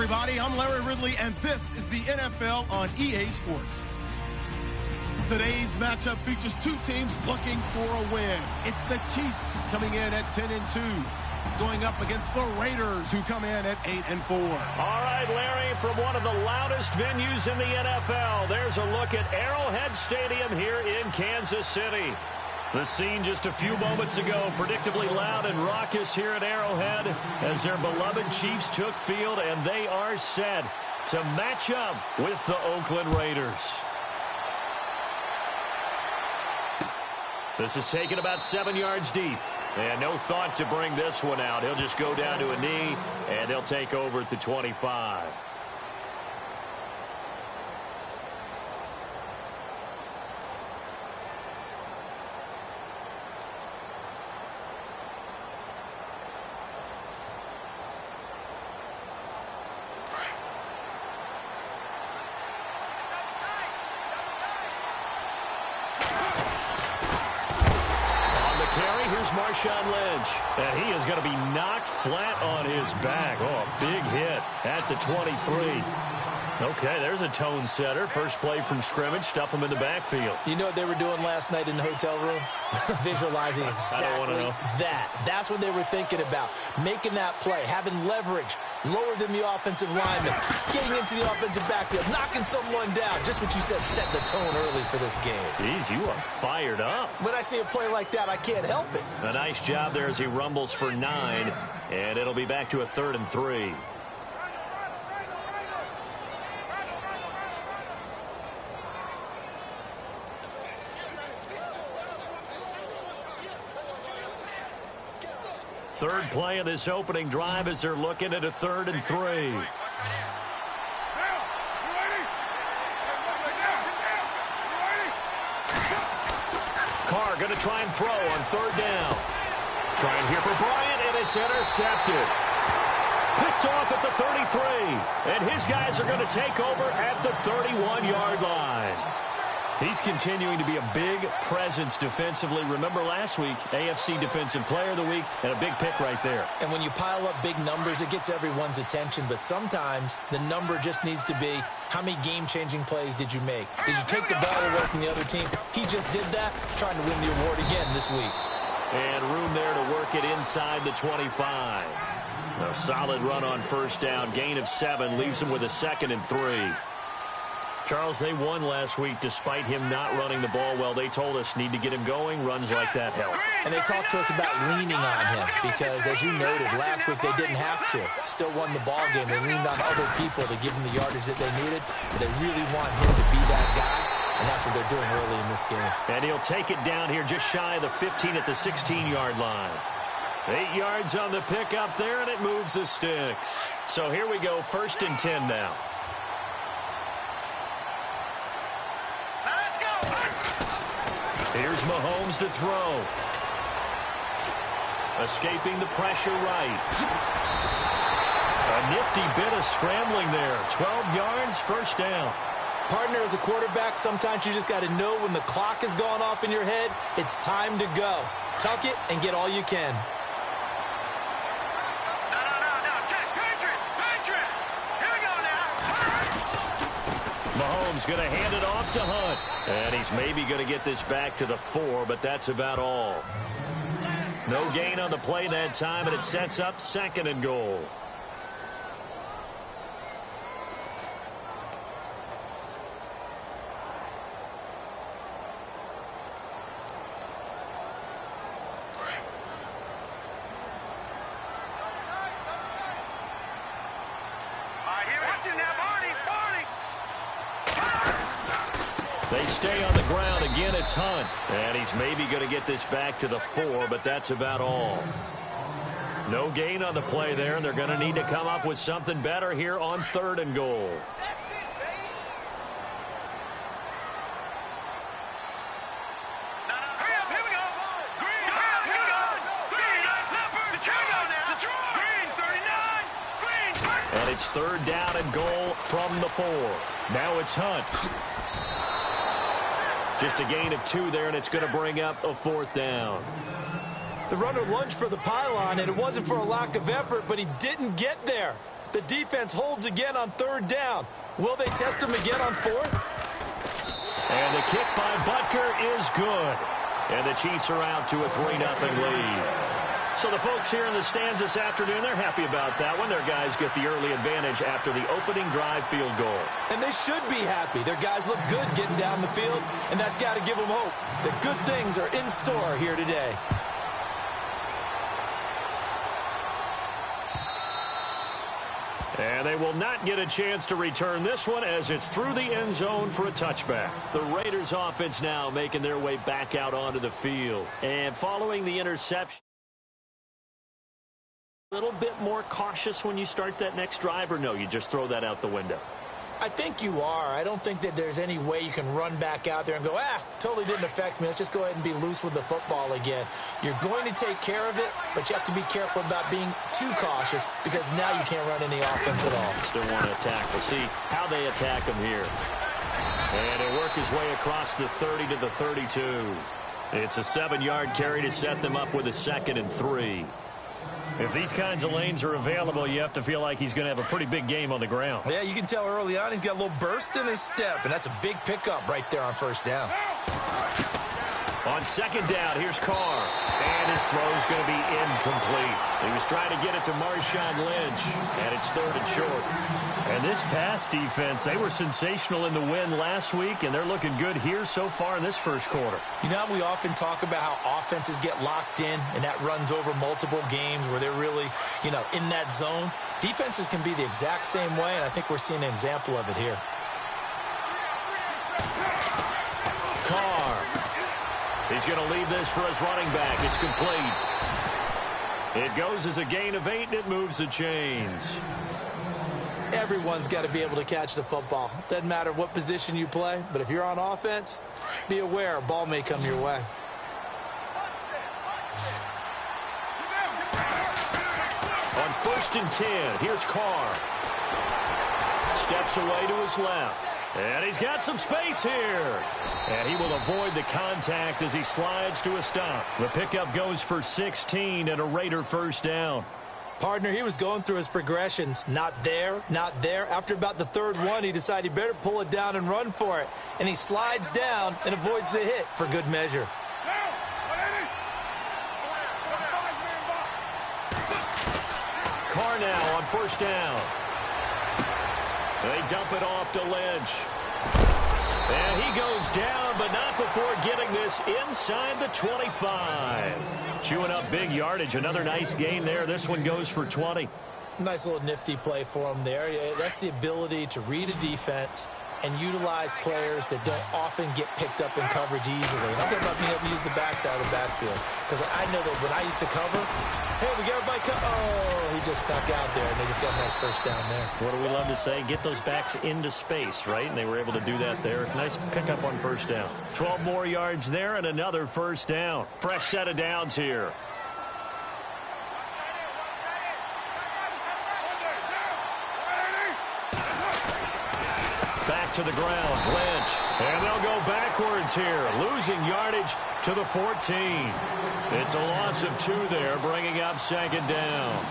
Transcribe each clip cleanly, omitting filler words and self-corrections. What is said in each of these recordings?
everybody. I'm Larry Ridley, and this is the NFL on EA Sports. Today's matchup features two teams looking for a win. It's the Chiefs coming in at 10-2, going up against the Raiders, who come in at 8-4. All right, Larry, from one of the loudest venues in the NFL, there's a look at Arrowhead Stadium here in Kansas City. The scene just a few moments ago, predictably loud and raucous here at Arrowhead as their beloved Chiefs took field, and they are set to match up with the Oakland Raiders. This is taken about 7 yards deep. And no thought to bring this one out. He'll just go down to a knee, and they'll take over at the 25. Marshawn Lynch, and he is going to be knocked flat on his back. Oh, a big hit at the 23. Okay, there's a tone setter. First play from scrimmage, stuff him in the backfield. You know what they were doing last night in the hotel room? Visualizing exactly that. That's what they were thinking about. Making that play, having leverage, lower than the offensive lineman, getting into the offensive backfield, knocking someone down. Just what you said, set the tone early for this game. Jeez, you are fired up. When I see a play like that, I can't help it. A nice job there as he rumbles for 9, and it'll be back to a 3rd and 3. Third play of this opening drive as they're looking at a 3rd and 3. Carr going to try and throw on 3rd down. Trying here for Bryant, and it's intercepted. Picked off at the 33, and his guys are going to take over at the 31-yard line. He's continuing to be a big presence defensively. Remember last week, AFC Defensive Player of the Week, and a big pick right there. And when you pile up big numbers, it gets everyone's attention. But sometimes the number just needs to be, how many game-changing plays did you make? Did you take the ball away from the other team? He just did that, trying to win the award again this week. And room there to work it inside the 25. A solid run on 1st down. Gain of 7 leaves him with a 2nd and 3. Charles, they won last week despite him not running the ball well. They told us need to get him going. Runs like that help. And they talked to us about leaning on him because, as you noted, last week they didn't have to. Still won the ball game. They leaned on other people to give him the yardage that they needed. But they really want him to be that guy, and that's what they're doing early in this game. And he'll take it down here just shy of the 15 at the 16-yard line. 8 yards on the pickup there, and it moves the sticks. So here we go, 1st and 10 now. Here's Mahomes to throw. Escaping the pressure right. A nifty bit of scrambling there. 12 yards, 1st down. Partner, as a quarterback, sometimes you just got to know when the clock has gone off in your head, it's time to go. Tuck it and get all you can. Mahomes going to hand it off to Hunt. And he's maybe going to get this back to the 4, but that's about all. No gain on the play that time, and it sets up 2nd and goal. They stay on the ground. Again, it's Hunt. And he's maybe going to get this back to the 4, but that's about all. No gain on the play there, and they're going to need to come up with something better here on 3rd and goal. And it's 3rd down and goal from the 4. Now it's Hunt. Just a gain of 2 there, and it's going to bring up a 4th down. The runner lunged for the pylon, and it wasn't for a lack of effort, but he didn't get there. The defense holds again on third down. Will they test him again on fourth? And the kick by Butker is good. And the Chiefs are out to a 3-0 lead. So the folks here in the stands this afternoon, they're happy about that one. Their guys get the early advantage after the opening drive field goal. And they should be happy. Their guys look good getting down the field, and that's got to give them hope that good things are in store here today. And they will not get a chance to return this one as it's through the end zone for a touchback. The Raiders offense now making their way back out onto the field. And following the interception, a little bit more cautious when you start that next drive, or no, you just throw that out the window? I think you are. I don't think that there's any way you can run back out there and go, totally didn't affect me. Let's just go ahead and be loose with the football again. You're going to take care of it, but you have to be careful about being too cautious because now you can't run any offense at all. Still want to attack. We'll see how they attack him here. And he'll work his way across the 30 to the 32. It's a 7-yard carry to set them up with a 2nd and 3. If these kinds of lanes are available, you have to feel like he's going to have a pretty big game on the ground. Yeah, you can tell early on he's got a little burst in his step, and that's a big pickup right there on first down. On 2nd down, here's Carr. And his throw's going to be incomplete. He was trying to get it to Marshawn Lynch, and it's 3rd and short. And this pass defense, they were sensational in the win last week, and they're looking good here so far in this first quarter. You know how we often talk about how offenses get locked in, and that runs over multiple games where they're really, in that zone? Defenses can be the exact same way, and I think we're seeing an example of it here. Carr. He's going to leave this for his running back. It's complete. It goes as a gain of 8, and it moves the chains. Everyone's got to be able to catch the football. Doesn't matter what position you play, but if you're on offense, be aware a ball may come your way. On 1st and 10, here's Carr. Steps away to his left. And he's got some space here. And he will avoid the contact as he slides to a stop. The pickup goes for 16 and a Raider first down. Partner, he was going through his progressions. Not there, not there. After about the 3rd one, he decided he better pull it down and run for it. And he slides down and avoids the hit for good measure. Carr now on 1st down. They dump it off to Lynch. And he goes down, but not before getting this inside the 25. Chewing up big yardage. Another nice gain there. This one goes for 20. Nice little nifty play for him there. That's the ability to read a defense and utilize players that don't often get picked up in coverage easily. And I'm talking about being able to use the backside of the backfield. Because I know that when I used to cover, hey, we got everybody he just stuck out there, and they just got a nice first down there. What do we love to say? Get those backs into space, right? And they were able to do that there. Nice pickup on first down. 12 more yards there and another first down. Fresh set of downs here. Back to the ground, Lynch. And they'll go backwards here, losing yardage to the 14. It's a loss of 2 there, bringing up 2nd down.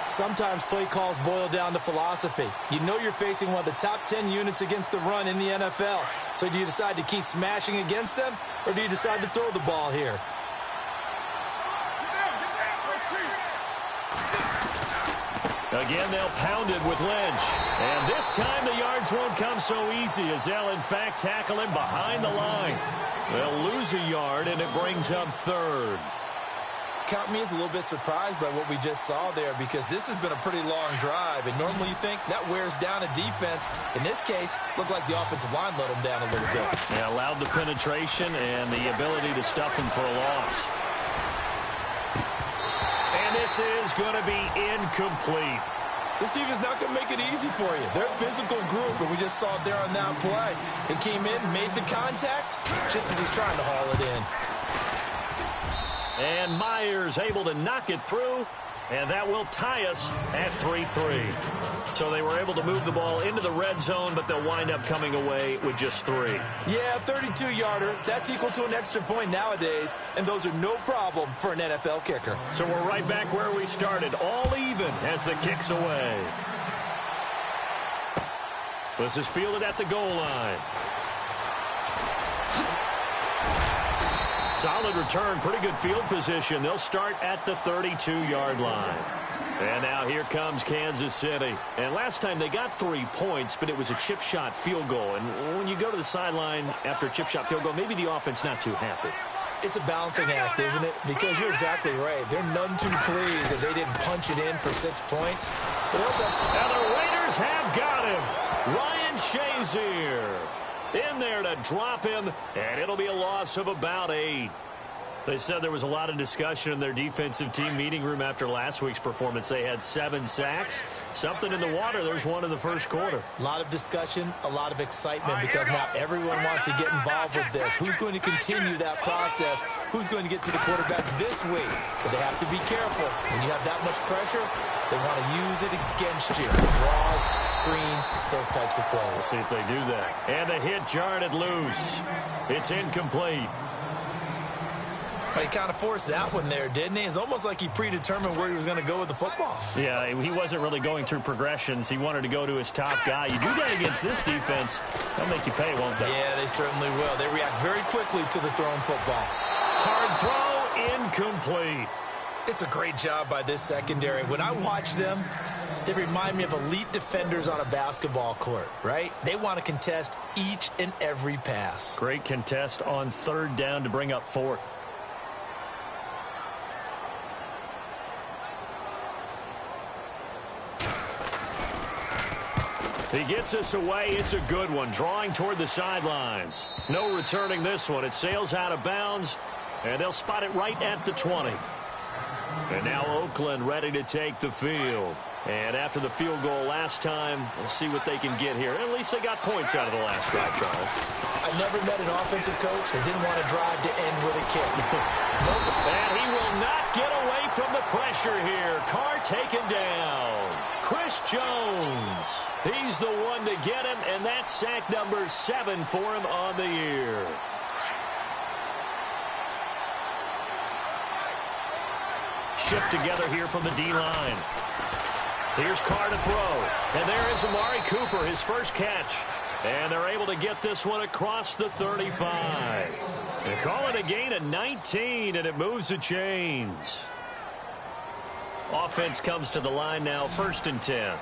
Sometimes play calls boil down to philosophy. You know you're facing one of the top 10 units against the run in the NFL. So do you decide to keep smashing against them, or do you decide to throw the ball here? Again, they'll pound it with Lynch. And this time the yards won't come so easy as they'll, in fact, tackle him behind the line. They'll lose a yard, and it brings up 3rd. Count me as a little bit surprised by what we just saw there because this has been a pretty long drive. And normally you think that wears down a defense. In this case, looked like the offensive line let them down a little bit. Yeah, allowed the penetration and the ability to stuff him for a loss. And this is going to be incomplete. This team is not going to make it easy for you. They're a physical group, and we just saw it there on that play. He came in, made the contact, just as he's trying to haul it in. And Myers able to knock it through, and that will tie us at 3-3. So they were able to move the ball into the red zone, but they'll wind up coming away with just 3. Yeah, 32-yarder. That's equal to an extra point nowadays, and those are no problem for an NFL kicker. So we're right back where we started, all even as the kick's away. This is fielded at the goal line. Solid return, pretty good field position. They'll start at the 32-yard line. And now here comes Kansas City. And last time they got 3 points, but it was a chip shot field goal. And when you go to the sideline after a chip shot field goal, maybe the offense not too happy. It's a balancing act, isn't it? Because you're exactly right. They're none too pleased that they didn't punch it in for 6 points. But also, and the Raiders have got him. Ryan Shazier in there to drop him, and it'll be a loss of about 8. They said there was a lot of discussion in their defensive team meeting room after last week's performance. They had 7 sacks. Something in the water. There's one in the first quarter. A lot of discussion, a lot of excitement, because now everyone wants to get involved with this. Who's going to continue that process? Who's going to get to the quarterback this week? But they have to be careful. When you have that much pressure, they want to use it against you. Draws, screens, those types of plays. Let's see if they do that. And the hit jarred it loose. It's incomplete. He kind of forced that one there, didn't he? It's almost like he predetermined where he was going to go with the football. Yeah, he wasn't really going through progressions. He wanted to go to his top guy. You do that against this defense, they'll make you pay, won't they? Yeah, they certainly will. They react very quickly to the thrown football. Hard throw, incomplete. It's a great job by this secondary. When I watch them, they remind me of elite defenders on a basketball court, right? They want to contest each and every pass. Great contest on 3rd down to bring up 4th. He gets us away. It's a good one. Drawing toward the sidelines. No returning this one. It sails out of bounds, and they'll spot it right at the 20. And now Oakland ready to take the field. And after the field goal last time, we'll see what they can get here. At least they got points out of the last drive, Charles. I never met an offensive coach that didn't want to drive to end with a kick. And he will not get away from the pressure here. Carr taken down. Chris Jones. He's the one to get him, and that's sack number 7 for him on the year. Shift together here from the D-line. Here's Carr to throw. And there is Amari Cooper, his first catch. And they're able to get this one across the 35. They call it a gain of 19, and it moves the chains. Offense comes to the line now, 1st and 10.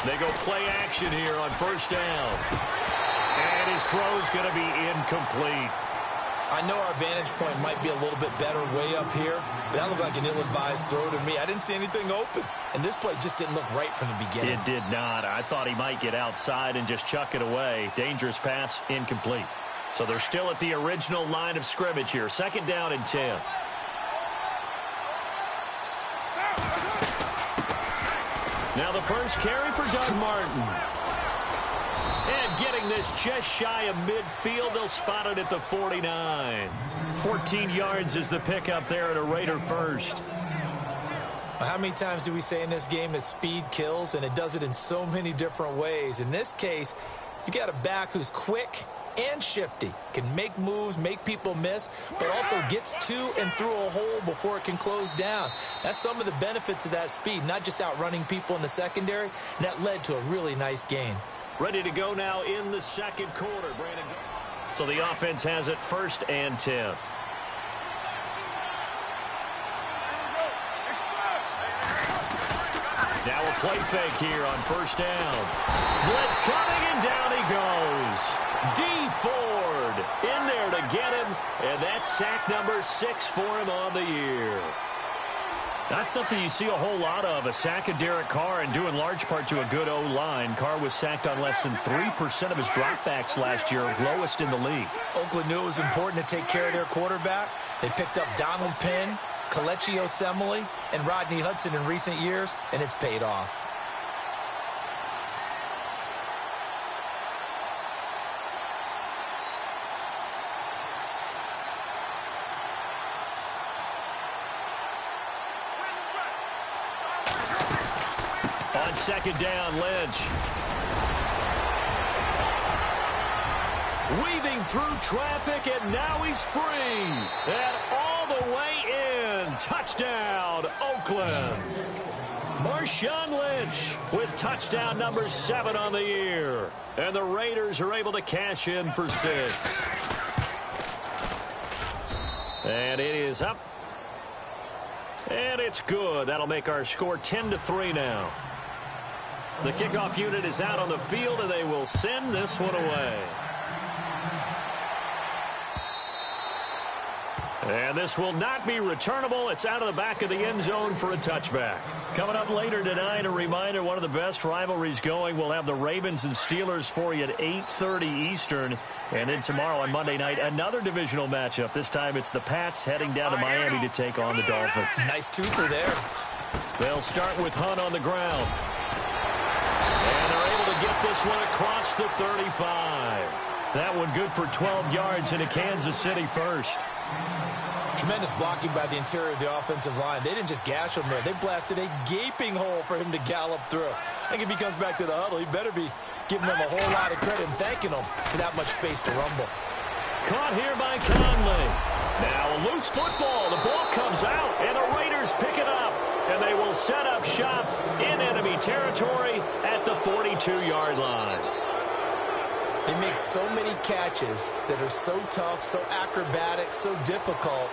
They go play action here on 1st down. And his throw's going to be incomplete. I know our vantage point might be a little bit better way up here, but that looked like an ill-advised throw to me. I didn't see anything open, and this play just didn't look right from the beginning. It did not. I thought he might get outside and just chuck it away. Dangerous pass, incomplete. So they're still at the original line of scrimmage here. 2nd down and 10. Now the first carry for Doug Martin. And getting this just shy of midfield, they'll spot it at the 49. 14 yards is the pickup there at a Raider first. How many times do we say in this game that speed kills, and it does it in so many different ways? In this case, you got a back who's quick and shifty, can make moves, make people miss, but also gets to and through a hole before it can close down. That's some of the benefits of that speed, not just outrunning people in the secondary, and that led to a really nice gain. Ready to go now in the 2nd quarter, Brandon. So the offense has it 1st and 10. Now a play fake here on 1st down. Blitz coming, and down he goes. D. Ford in there to get him, and that's sack number 6 for him on the year. Not something you see a whole lot of, a sack of Derek Carr, and due in large part to a good O-line. Carr was sacked on less than 3% of his dropbacks last year, lowest in the league. Oakland knew it was important to take care of their quarterback. They picked up Donald Penn, Kelechi Osemele, and Rodney Hudson in recent years, and it's paid off. On 2nd down, Lynch. Weaving through traffic, and now he's free. And all the way in. Oakland. Touchdown, Oakland. Marshawn Lynch with touchdown number 7 on the year. And the Raiders are able to cash in for 6. And it is up. And it's good. That'll make our score 10-3 now. The kickoff unit is out on the field, and they will send this one away. And this will not be returnable. It's out of the back of the end zone for a touchback. Coming up later tonight, a reminder, one of the best rivalries going. We'll have the Ravens and Steelers for you at 8:30 Eastern. And then tomorrow on Monday night, another divisional matchup. This time it's the Pats heading down to Miami to take on the Dolphins. Nice twofer there. They'll start with Hunt on the ground. And they're able to get this one across the 35. That one good for 12 yards into Kansas City first. Tremendous blocking by the interior of the offensive line. They didn't just gash him there. They blasted a gaping hole for him to gallop through. I think if he comes back to the huddle, he better be giving them a whole lot of credit and thanking them for that much space to rumble. Caught here by Conley. Now a loose football. The ball comes out, and the Raiders pick it up. And they will set up shop in enemy territory at the 42-yard line. They make so many catches that are so tough, so acrobatic, so difficult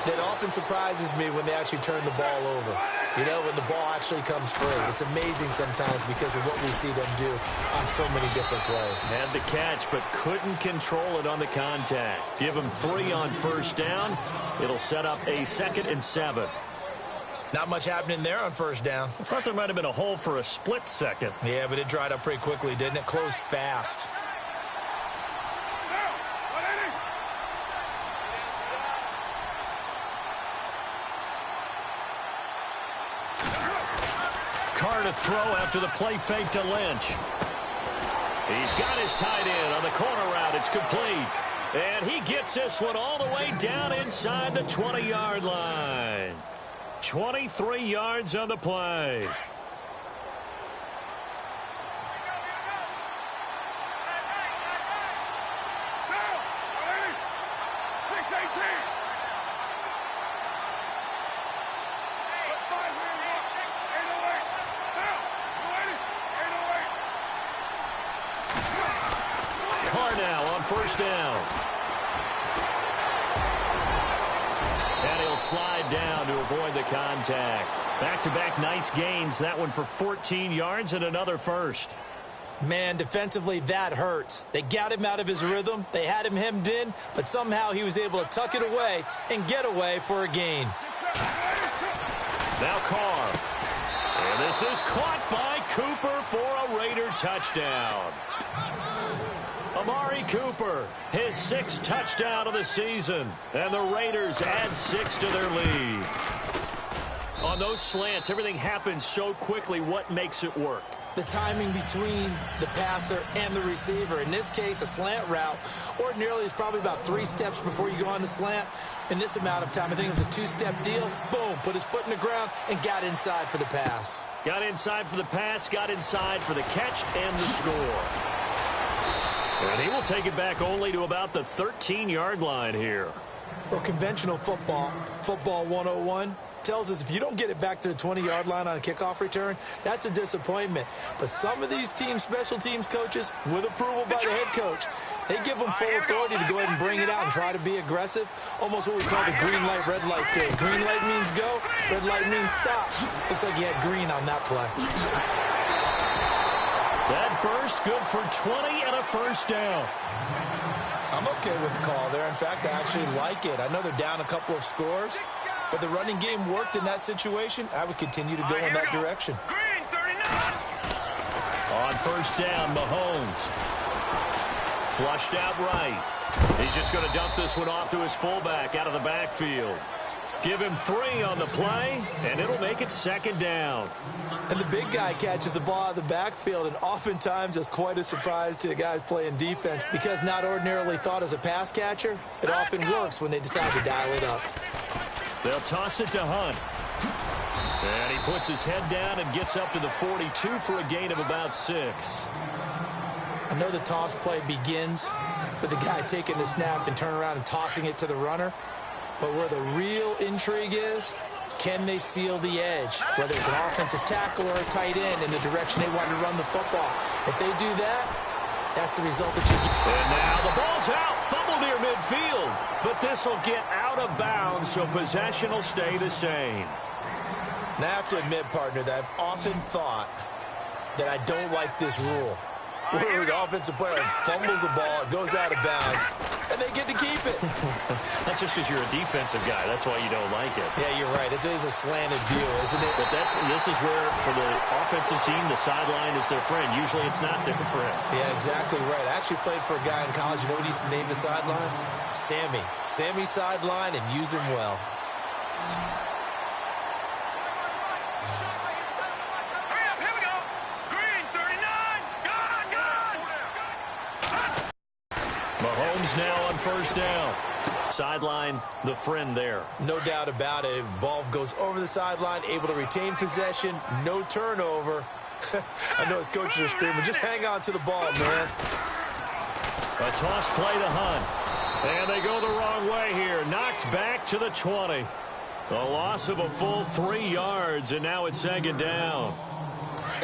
that often surprises me when they actually turn the ball over. You know, when the ball actually comes free. It's amazing sometimes because of what we see them do on so many different plays. Had the catch, but couldn't control it on the contact. Give them 3 on first down. It'll set up a 2nd and 7. Not much happening there on first down. I thought there might have been a hole for a split second. Yeah, but it dried up pretty quickly, didn't it? Closed fast. Carr to throw after the play fake to Lynch. He's got his tight end on the corner route. It's complete. And he gets this one all the way down inside the 20-yard line. 23 yards on the play. Carr now on first down. And he'll slide down to avoid the contact. Back-to-back nice gains. That one for 14 yards and another first. Man, defensively, that hurts. They got him out of his rhythm. They had him hemmed in, but somehow he was able to tuck it away and get away for a gain. Now Carr. And this is caught by Cooper for a Raider touchdown. Amari Cooper, his 6th touchdown of the season. And the Raiders add 6 to their lead. On those slants, everything happens so quickly. What makes it work? The timing between the passer and the receiver. In this case, a slant route ordinarily is probably about 3 steps before you go on the slant. In this amount of time, I think it was a 2-step deal. Boom, put his foot in the ground and got inside for the pass. Got inside for the pass, got inside for the catch and the score. And he will take it back only to about the 13-yard line here. Well, conventional football 101, tells us if you don't get it back to the 20-yard line on a kickoff return, that's a disappointment. But some of these teams, special teams coaches, with approval by the head coach, they give them full authority to go ahead and bring it out and try to be aggressive. Almost what we call the green light, red light thing. Green light means go, red light means stop. Looks like you had green on that play. That burst good for 20 and a first down. I'm okay with the call there. In fact, I actually like it. I know they're down a couple of scores, but the running game worked in that situation. I would continue to go in that direction. On first down, Mahomes. Flushed out right. He's just going to dump this one off to his fullback out of the backfield. Give him 3 on the play, and it'll make it 2nd down. And the big guy catches the ball out of the backfield, and oftentimes it's quite a surprise to the guys playing defense because not ordinarily thought as a pass catcher, it often works when they decide to dial it up. They'll toss it to Hunt. And he puts his head down and gets up to the 42 for a gain of about 6. I know the toss play begins with the guy taking the snap and turning around and tossing it to the runner. But where the real intrigue is, can they seal the edge? Whether it's an offensive tackle or a tight end in the direction they want to run the football. If they do that, that's the result that you get. And now the ball's out. Fumble near midfield. But this will get out of bounds, so possession will stay the same. Now, I have to admit, partner, that I've often thought that I don't like this rule. Where the offensive player fumbles the ball, it goes out of bounds, and they get to keep it. That's just because you're a defensive guy. That's why you don't like it. Yeah, you're right. It is a slanted view, isn't it? But this is where, for the offensive team, the sideline is their friend. Usually it's not there for him. Yeah, exactly right. I actually played for a guy in college. You know what he used to name the sideline? Sammy. Sammy sideline, and use him well. Mahomes now on first down. Sideline, the friend there. No doubt about it. Ball goes over the sideline, able to retain possession, no turnover. I know his coaches are screaming, just hang on to the ball, man. A toss play to Hunt. And they go the wrong way here. Knocked back to the 20. A loss of a full 3 yards, and now it's second down.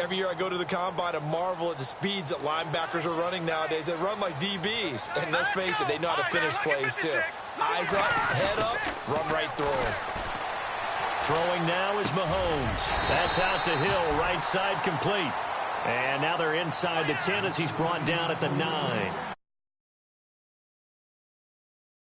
Every year I go to the combine and marvel at the speeds that linebackers are running nowadays. They run like DBs. And let's face it, they know how to finish plays too. Eyes up, head up, run right through them. Throwing now is Mahomes. That's out to Hill, right side complete. And now they're inside the 10 as he's brought down at the 9.